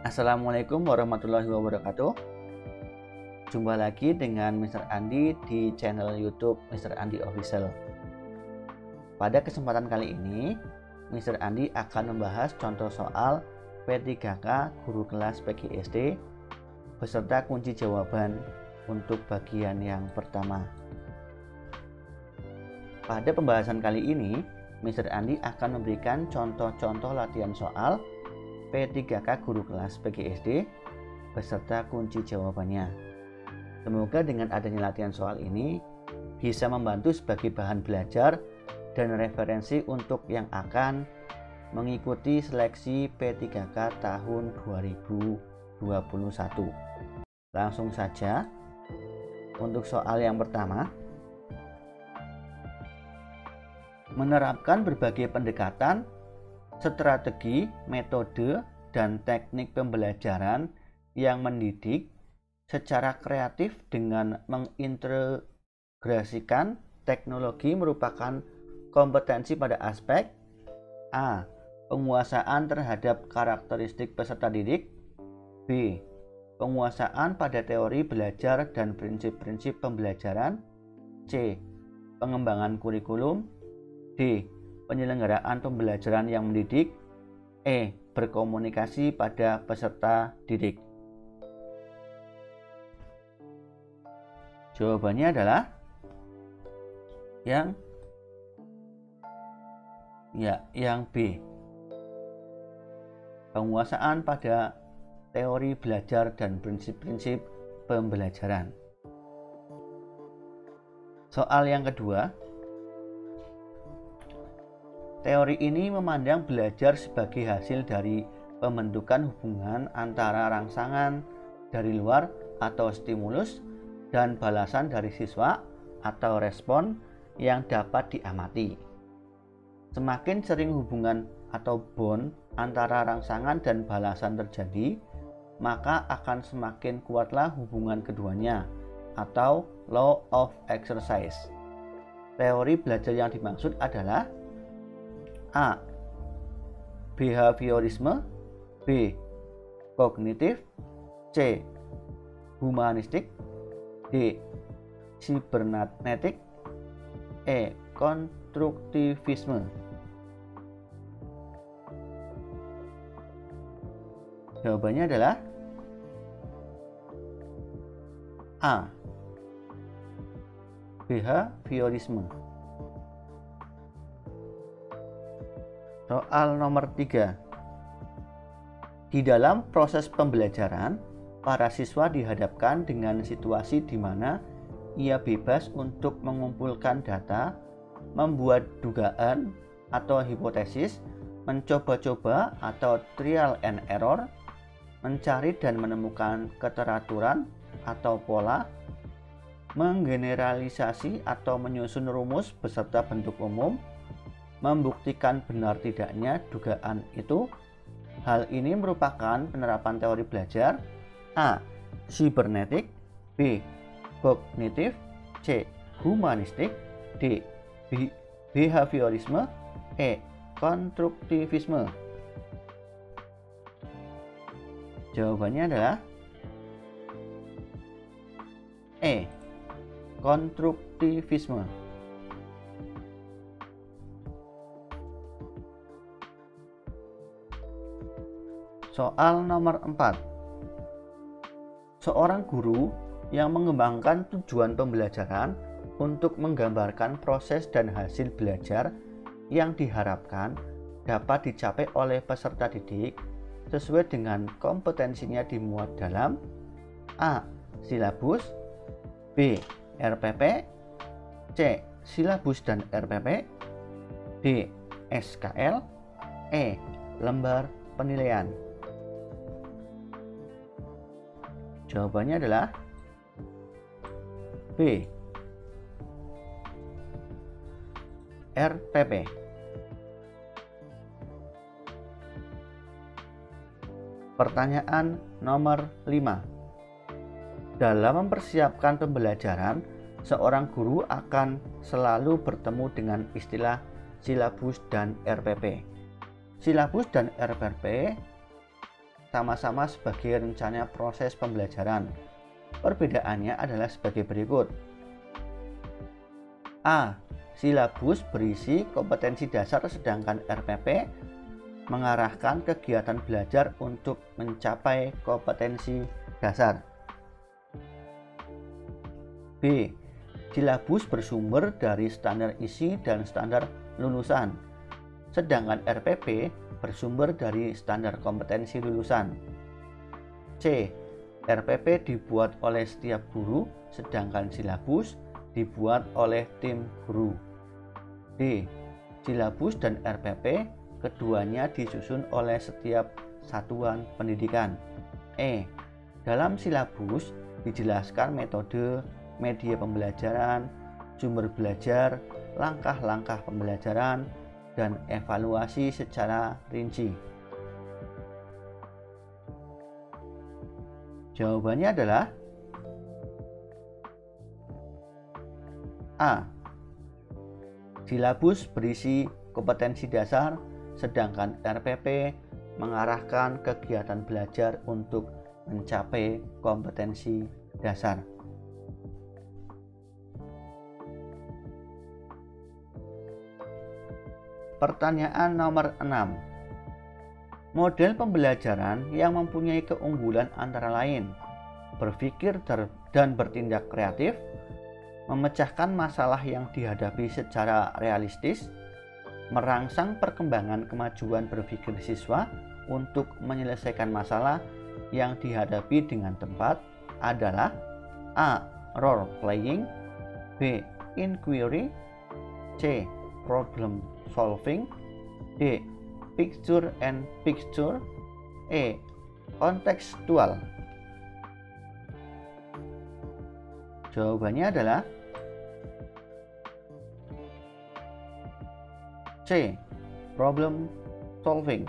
Assalamualaikum warahmatullahi wabarakatuh. Jumpa lagi dengan Mr. Andi di channel YouTube Mr. Andi Official. Pada kesempatan kali ini, Mr. Andi akan membahas contoh soal P3K guru kelas PGSD beserta kunci jawaban untuk bagian yang pertama. Pada pembahasan kali ini, Mr. Andi akan memberikan contoh-contoh latihan soal P3K guru kelas PGSD beserta kunci jawabannya. Semoga dengan adanya latihan soal ini bisa membantu sebagai bahan belajar dan referensi untuk yang akan mengikuti seleksi P3K tahun 2021. Langsung saja untuk soal yang pertama. Menerapkan berbagai pendekatan, strategi, metode, dan teknik pembelajaran yang mendidik secara kreatif dengan mengintegrasikan teknologi merupakan kompetensi pada aspek A. Penguasaan terhadap karakteristik peserta didik. B. Penguasaan pada teori belajar dan prinsip-prinsip pembelajaran. C. Pengembangan kurikulum. D. Penyelenggaraan pembelajaran yang mendidik. E. Berkomunikasi pada peserta didik. Jawabannya adalah yang B. Penguasaan pada teori belajar dan prinsip-prinsip pembelajaran. Soal yang kedua. Teori ini memandang belajar sebagai hasil dari pembentukan hubungan antara rangsangan dari luar atau stimulus dan balasan dari siswa atau respon yang dapat diamati. Semakin sering hubungan atau bond antara rangsangan dan balasan terjadi, maka akan semakin kuatlah hubungan keduanya atau law of exercise. Teori belajar yang dimaksud adalah A. Behaviorisme. B. Kognitif. C. Humanistik. D. Sibernetik. E. Konstruktivisme. Jawabannya adalah A. Behaviorisme. Soal nomor 3. Di dalam proses pembelajaran, para siswa dihadapkan dengan situasi di mana ia bebas untuk mengumpulkan data, membuat dugaan atau hipotesis, mencoba-coba atau trial and error, mencari dan menemukan keteraturan atau pola, menggeneralisasi atau menyusun rumus beserta bentuk umum, membuktikan benar tidaknya dugaan itu. Hal ini merupakan penerapan teori belajar. A. Sibernetik. B. Kognitif. C. Humanistik. D. Behaviorisme. E. Konstruktivisme. Jawabannya adalah E. Konstruktivisme. Soal nomor 4. Seorang guru yang mengembangkan tujuan pembelajaran untuk menggambarkan proses dan hasil belajar yang diharapkan dapat dicapai oleh peserta didik sesuai dengan kompetensinya dimuat dalam A. Silabus. B. RPP. C. Silabus dan RPP. D. SKL. E. Lembar penilaian. Jawabannya adalah B. RPP. Pertanyaan nomor 5. Dalam mempersiapkan pembelajaran, seorang guru akan selalu bertemu dengan istilah silabus dan RPP. Silabus dan RPP sama-sama sebagai rencana proses pembelajaran. Perbedaannya adalah sebagai berikut. A. Silabus berisi kompetensi dasar, sedangkan RPP mengarahkan kegiatan belajar untuk mencapai kompetensi dasar. B. Silabus bersumber dari standar isi dan standar lulusan, sedangkan RPP bersumber dari standar kompetensi lulusan. C. RPP dibuat oleh setiap guru, sedangkan silabus dibuat oleh tim guru. D. Silabus dan RPP keduanya disusun oleh setiap satuan pendidikan. E. Dalam silabus dijelaskan metode, media pembelajaran, sumber belajar, langkah-langkah pembelajaran, dan evaluasi secara rinci. Jawabannya adalah A. Silabus berisi kompetensi dasar, sedangkan RPP mengarahkan kegiatan belajar untuk mencapai kompetensi dasar. Pertanyaan nomor 6. Model pembelajaran yang mempunyai keunggulan antara lain berpikir dan bertindak kreatif, memecahkan masalah yang dihadapi secara realistis, merangsang perkembangan kemajuan berpikir siswa untuk menyelesaikan masalah yang dihadapi dengan tepat adalah A. Role playing, B. Inquiry, C. Problem solving, D. Picture and picture, E. Kontekstual. Jawabannya adalah C. Problem solving.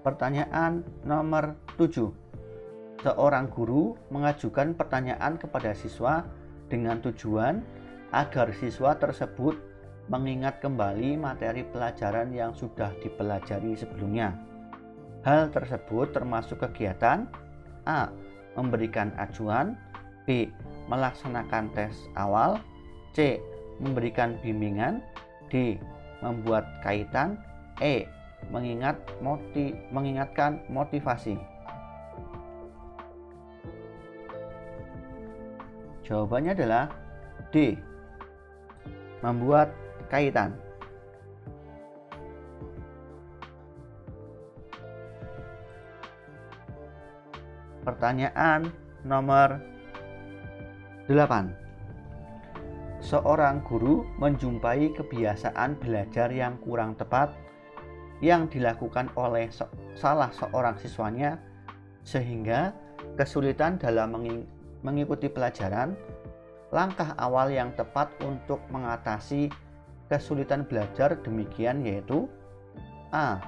Pertanyaan nomor 7. Seorang guru mengajukan pertanyaan kepada siswa dengan tujuan agar siswa tersebut mengingat kembali materi pelajaran yang sudah dipelajari sebelumnya. Hal tersebut termasuk kegiatan A. Memberikan acuan, B. Melaksanakan tes awal, C. Memberikan bimbingan, D. Membuat kaitan, E. Mengingatkan motivasi. Jawabannya adalah D. Membuat kaitan. Pertanyaan nomor 8. Seorang guru menjumpai kebiasaan belajar yang kurang tepat yang dilakukan oleh salah seorang siswanya sehingga kesulitan dalam mengikuti pelajaran. Langkah awal yang tepat untuk mengatasi kesulitan belajar demikian yaitu A.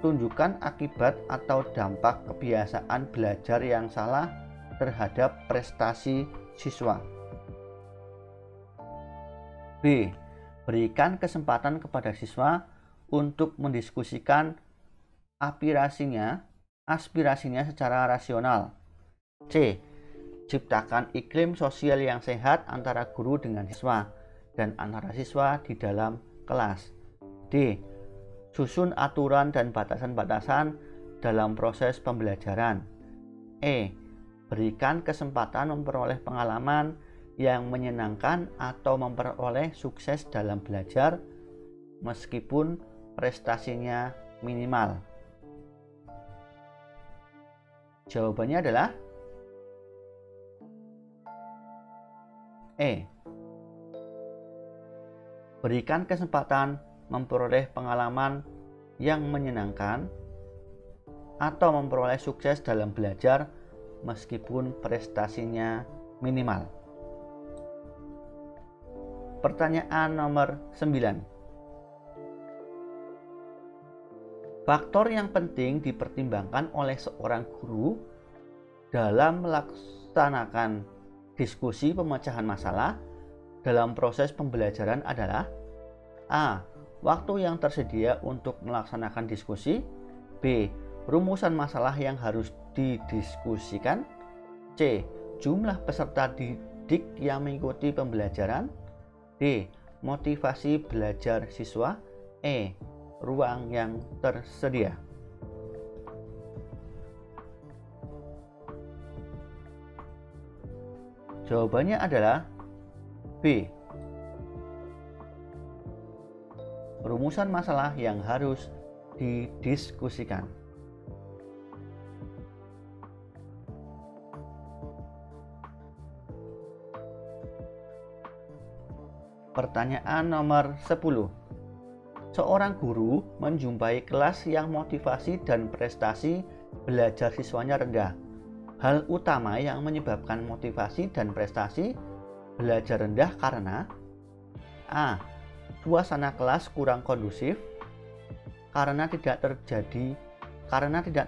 Tunjukkan akibat atau dampak kebiasaan belajar yang salah terhadap prestasi siswa. B. Berikan kesempatan kepada siswa untuk mendiskusikan aspirasinya secara rasional. C. Ciptakan iklim sosial yang sehat antara guru dengan siswa dan antara siswa di dalam kelas. D. Susun aturan dan batasan-batasan dalam proses pembelajaran. E. Berikan kesempatan memperoleh pengalaman yang menyenangkan atau memperoleh sukses dalam belajar meskipun prestasinya minimal. Jawabannya adalah E. Berikan kesempatan memperoleh pengalaman yang menyenangkan atau memperoleh sukses dalam belajar meskipun prestasinya minimal. Pertanyaan nomor 9. Faktor yang penting dipertimbangkan oleh seorang guru dalam melaksanakan diskusi pemecahan masalah dalam proses pembelajaran adalah A. Waktu yang tersedia untuk melaksanakan diskusi. B. Rumusan masalah yang harus didiskusikan. C. Jumlah peserta didik yang mengikuti pembelajaran. D. Motivasi belajar siswa. E. Ruang yang tersedia. Jawabannya adalah B. Rumusan masalah yang harus didiskusikan. Pertanyaan nomor 10. Seorang guru menjumpai kelas yang motivasi dan prestasi belajar siswanya rendah. Hal utama yang menyebabkan motivasi dan prestasi belajar rendah karena A. Suasana kelas kurang kondusif, karena tidak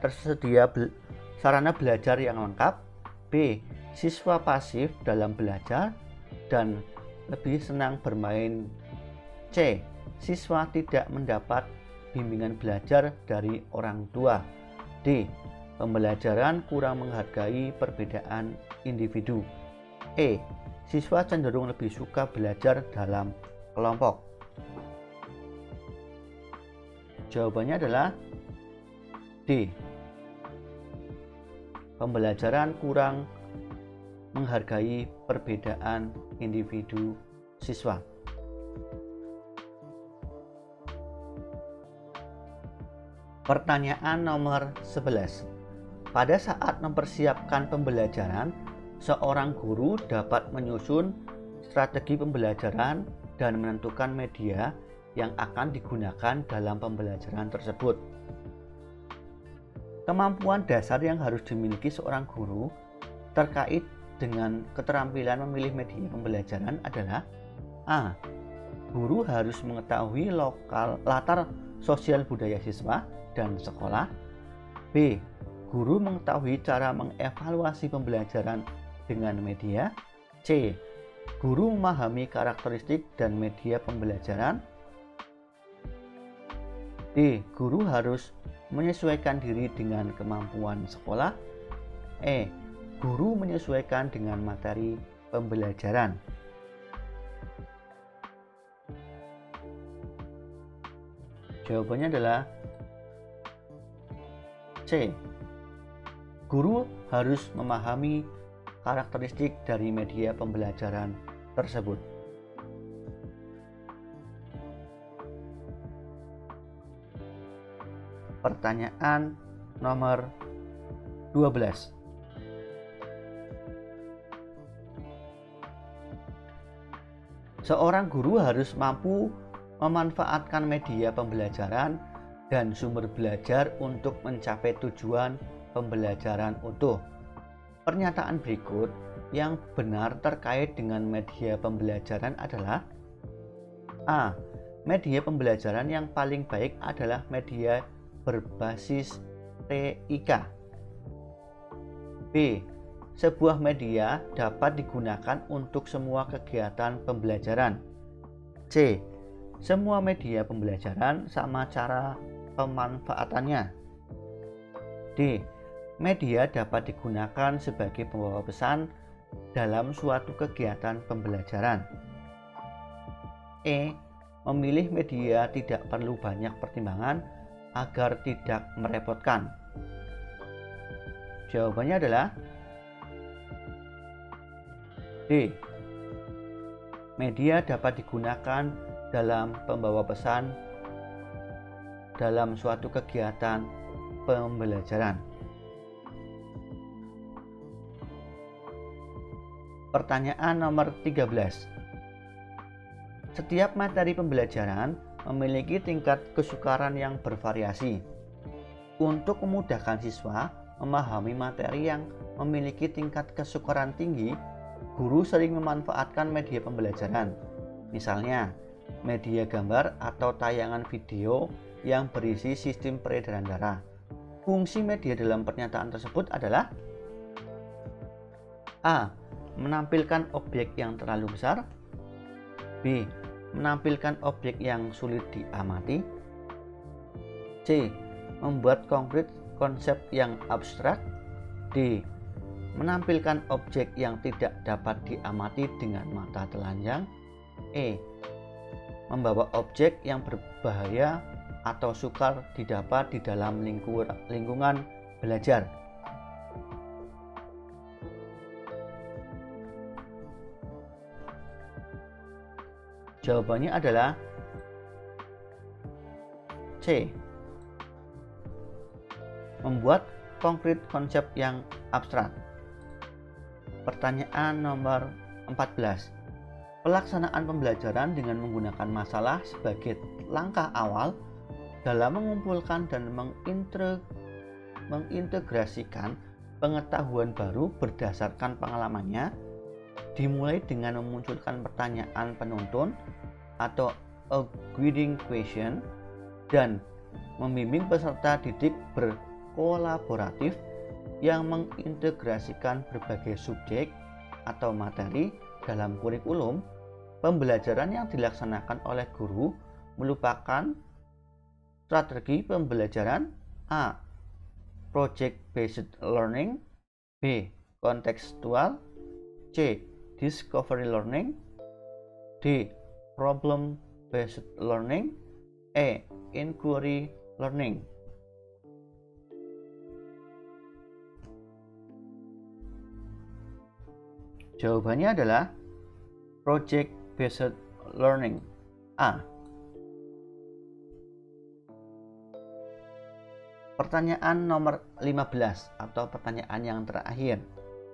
tersedia sarana belajar yang lengkap. B. Siswa pasif dalam belajar dan lebih senang bermain. C. Siswa tidak mendapat bimbingan belajar dari orang tua. D. Pembelajaran kurang menghargai perbedaan individu. E. Siswa cenderung lebih suka belajar dalam kelompok. Jawabannya adalah D. Pembelajaran kurang menghargai perbedaan individu siswa. Pertanyaan nomor 11. Pada saat mempersiapkan pembelajaran, seorang guru dapat menyusun strategi pembelajaran dan menentukan media yang akan digunakan dalam pembelajaran tersebut. Kemampuan dasar yang harus dimiliki seorang guru terkait dengan keterampilan memilih media pembelajaran adalah A. Guru harus mengetahui latar sosial budaya siswa dan sekolah. B. Guru mengetahui cara mengevaluasi pembelajaran dengan media. C. Guru memahami karakteristik dan media pembelajaran. D. Guru harus menyesuaikan diri dengan kemampuan sekolah. E. Guru menyesuaikan dengan materi pembelajaran. Jawabannya adalah C. Guru harus memahami karakteristik dari media pembelajaran tersebut. Pertanyaan nomor 12. Seorang guru harus mampu memanfaatkan media pembelajaran dan sumber belajar untuk mencapai tujuan pembelajaran utuh. Pernyataan berikut yang benar terkait dengan media pembelajaran adalah A. Media pembelajaran yang paling baik adalah media berbasis TIK. B. Sebuah media dapat digunakan untuk semua kegiatan pembelajaran. C. Semua media pembelajaran sama cara pemanfaatannya. D. Media dapat digunakan sebagai pembawa pesan dalam suatu kegiatan pembelajaran. E. Memilih media tidak perlu banyak pertimbangan agar tidak merepotkan. Jawabannya adalah D. Media dapat digunakan dalam pembawa pesan dalam suatu kegiatan pembelajaran. Pertanyaan nomor 13. Setiap materi pembelajaran memiliki tingkat kesukaran yang bervariasi. Untuk memudahkan siswa memahami materi yang memiliki tingkat kesukaran tinggi, guru sering memanfaatkan media pembelajaran. Misalnya, media gambar atau tayangan video yang berisi sistem peredaran darah. Fungsi media dalam pernyataan tersebut adalah A. Menampilkan objek yang terlalu besar. B. Menampilkan objek yang sulit diamati. C. Membuat konkret konsep yang abstrak. D. Menampilkan objek yang tidak dapat diamati dengan mata telanjang. E. Membawa objek yang berbahaya atau sukar didapat di dalam lingkungan belajar. Jawabannya adalah C. Membuat konkret konsep yang abstrak. Pertanyaan nomor 14. Pelaksanaan pembelajaran dengan menggunakan masalah sebagai langkah awal dalam mengumpulkan dan mengintegrasikan pengetahuan baru berdasarkan pengalamannya, dimulai dengan memunculkan pertanyaan penuntun atau a guiding question dan membimbing peserta didik berkolaboratif yang mengintegrasikan berbagai subjek atau materi dalam kurikulum. Pembelajaran yang dilaksanakan oleh guru merupakan strategi pembelajaran A. Project based learning. B. Kontekstual. C. Discovery learning. D. Problem based learning. E. Inquiry learning. Jawabannya adalah project based learning. A. Pertanyaan nomor 15 atau pertanyaan yang terakhir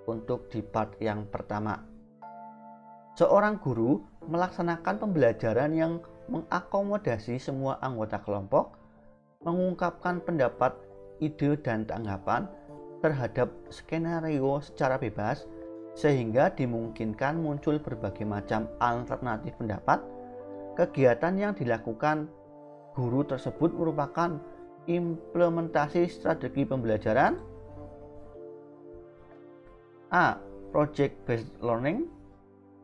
untuk di part yang pertama. Seorang guru melaksanakan pembelajaran yang mengakomodasi semua anggota kelompok, mengungkapkan pendapat, ide, dan tanggapan terhadap skenario secara bebas, sehingga dimungkinkan muncul berbagai macam alternatif pendapat. Kegiatan yang dilakukan guru tersebut merupakan implementasi strategi pembelajaran. A. Project based learning.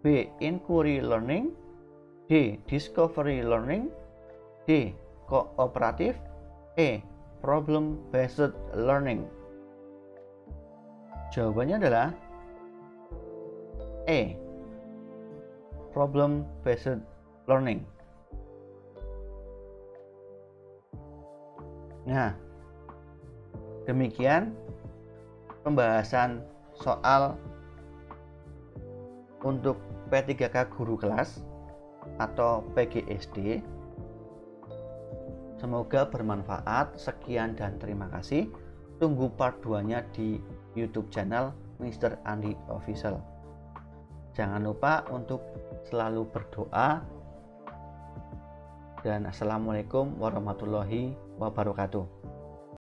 B. Inquiry learning. D. Discovery learning. D. Kooperatif. E. Problem based learning. Jawabannya adalah E. Problem based learning. Nah, demikian pembahasan soal untuk P3K Guru Kelas atau PGSD. Semoga bermanfaat. Sekian dan terima kasih. Tunggu part 2-nya di YouTube channel Mr. Andi Official. Jangan lupa untuk selalu berdoa. Dan assalamualaikum warahmatullahi wabarakatuh.